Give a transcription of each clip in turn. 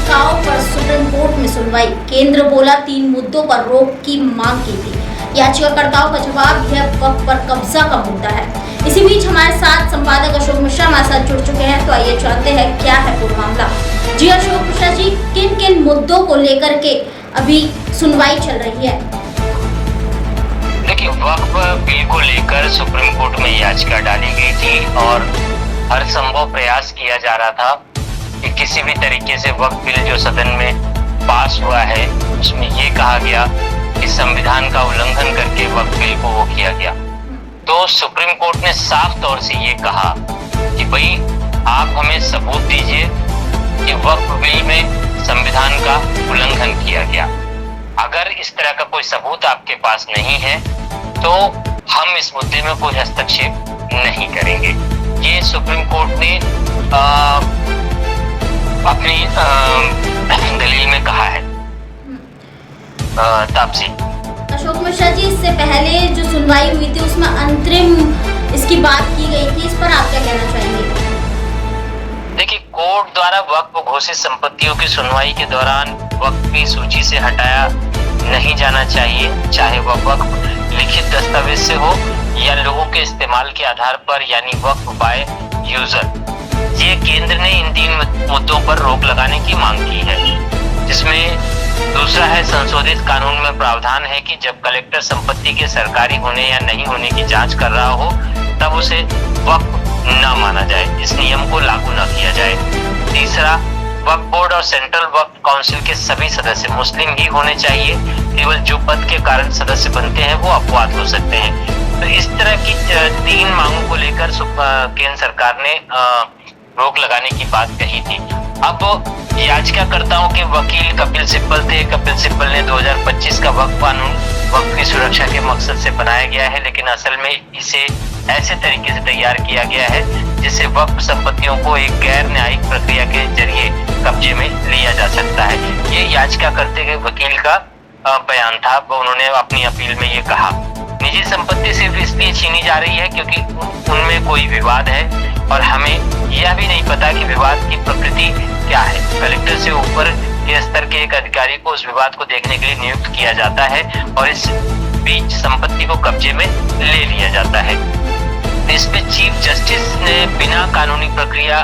याचिकाओं पर supreme court में सुनवाई। केंद्र बोला 3 मुद्दों पर रोक की मांग की थी। याचिकाकर्ताओं का जवाब यह वक्त पर कब्जा का मुद्दा है। इसी बीच हमारे साथ संपादक अशोक मिश्रा हमारे साथ जुड़ चुके हैं, तो आइए जानते हैं क्या है पूरा मामला। जी अशोक मिश्रा जी, किन किन मुद्दों को लेकर के अभी सुनवाई चल रही है? देखिए, वक्फ बिल को लेकर सुप्रीम कोर्ट में याचिका डाली गई थी और हर संभव प्रयास किया जा रहा था कि किसी भी तरीके से वक्फ बिल जो सदन में पास हुआ है उसमें ये कहा गया कि संविधान का उल्लंघन करके वक्फ बिल को वो किया गया। तो सुप्रीम कोर्ट ने साफ तौर से ये कहा कि भाई आप हमें सबूत दीजिए कि वक्फ बिल में संविधान का उल्लंघन किया गया। अगर इस तरह का कोई सबूत आपके पास नहीं है तो हम इस मुद्दे में कोई हस्तक्षेप नहीं करेंगे। ये सुप्रीम कोर्ट ने अपनी दलील में कहा है। तापसी। अशोक मिश्रा जी, इससे पहले जो सुनवाई हुई थी उसमें अंतरिम इसकी बात की गई थी, इस पर आप क्या कहना चाहेंगे? देखिए, कोर्ट द्वारा वक्फ घोषित संपत्तियों की सुनवाई के दौरान वक्फ की सूची से हटाया नहीं जाना चाहिए, चाहे वह वक्फ लिखित दस्तावेज से हो या लोगों के इस्तेमाल के आधार पर, यानी वक्फ बाय यूजर। ये केंद्र ने इन 3 मुद्दों पर रोक लगाने की मांग की है, जिसमें दूसरा है संशोधित कानून में प्रावधान है कि जब कलेक्टर संपत्ति के सरकारी होने या नहीं होने की जांच कर रहा हो तब उसे वक्फ न माना जाए, इस नियम को लागू न किया जाए। तीसरा, वक्फ बोर्ड और सेंट्रल वक्फ काउंसिल के सभी सदस्य मुस्लिम ही होने चाहिए, केवल जो पद के कारण सदस्य बनते हैं वो अपवाद हो सकते हैं। तो इस तरह की 3 मांगों को लेकर केंद्र सरकार ने रोक लगाने की बात कही थी। अब याचिकाकर्ताओं के वकील कपिल सिब्बल थे। कपिल सिब्बल ने 2025 का वक्फ कानून वक्फ की सुरक्षा के मकसद से बनाया गया है, लेकिन असल में इसे ऐसे तरीके से तैयार किया गया है जिससे वक्फ संपत्तियों को एक गैर न्यायिक प्रक्रिया के जरिए कब्जे में लिया जा सकता है। ये याचिकाकर्ता के वकील का बयान था। उन्होंने अपनी अपील में ये कहा, निजी संपत्ति सिर्फ इसलिए छीनी जा रही है क्योंकि उनमें कोई विवाद है और हमें यह भी नहीं पता कि विवाद की प्रकृति क्या है। कलेक्टर से ऊपर के स्तर के एक अधिकारी को उस विवाद को देखने के लिए नियुक्त किया जाता है और इस बीच संपत्ति को कब्जे में ले लिया जाता है। इस पे चीफ जस्टिस ने बिना कानूनी प्रक्रिया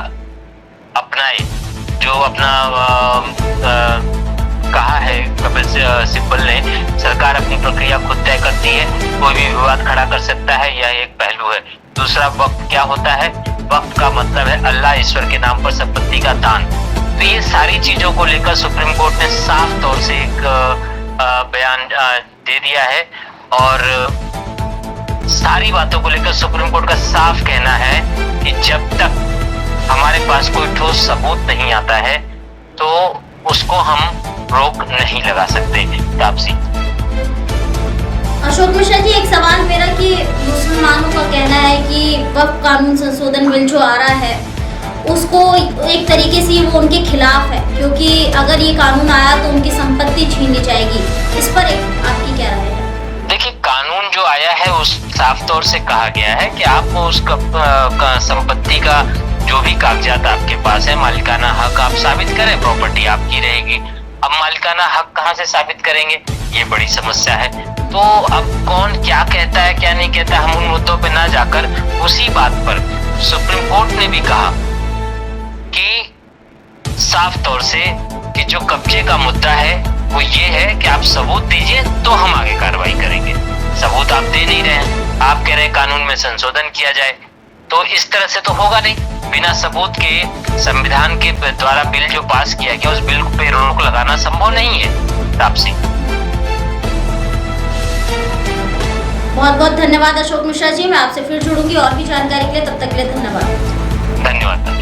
अपनाए जो अपना कहा है कपिल सिब्बल ने, सरकार अपनी प्रक्रिया खुद तय करती है, कोई भी विवाद खड़ा कर सकता है, यह एक पहलू है। दूसरा, वक्फ क्या होता है? वक्फ का मतलब है अल्लाह ईश्वर के नाम पर संपत्ति का दान। तो ये सारी चीजों को लेकर सुप्रीम कोर्ट ने साफ तौर से एक बयान दे दिया है और सारी बातों को लेकर सुप्रीम कोर्ट का साफ कहना है कि जब तक हमारे पास कोई ठोस सबूत नहीं आता है तो उसको हम रोक नहीं लगा सकते। तापसी। अशोक मिश्रा जी, एक सवाल मेरा कि मुसलमानों का कहना है कि वक्फ कानून संशोधन बिल जो आ रहा है उसको एक तरीके से वो उनके खिलाफ है, क्योंकि अगर ये कानून आया तो उनकी संपत्ति छीनी जाएगी। इस पर आपकी क्या राय है? देखिए, कानून जो आया है उस साफ तौर से कहा गया है कि आप उस संपत्ति का जो भी कागजात आपके पास है, मालिकाना हक आप साबित करें, प्रॉपर्टी आपकी रहेगी। अब मालिकाना हक कहाँ से साबित करेंगे, ये बड़ी समस्या है। तो अब कौन क्या कहता है क्या नहीं कहता, हम उन मुद्दों पे ना जाकर उसी बात पर सुप्रीम कोर्ट ने भी कहा कि साफ तौर से कि जो कब्जे का मुद्दा है वो ये है कि आप सबूत दीजिए तो हम आगे कार्रवाई करेंगे। सबूत आप दे नहीं रहे हैं, आप कह रहे हैं कानून में संशोधन किया जाए, तो इस तरह से तो होगा नहीं। बिना सबूत के संविधान के द्वारा बिल जो पास किया गया उस बिल पे रोक लगाना संभव नहीं है। तापसी। बहुत बहुत धन्यवाद अशोक मिश्रा जी, मैं आपसे फिर जुड़ूंगी और भी जानकारी के लिए, तब तक के लिए धन्यवाद। धन्यवाद।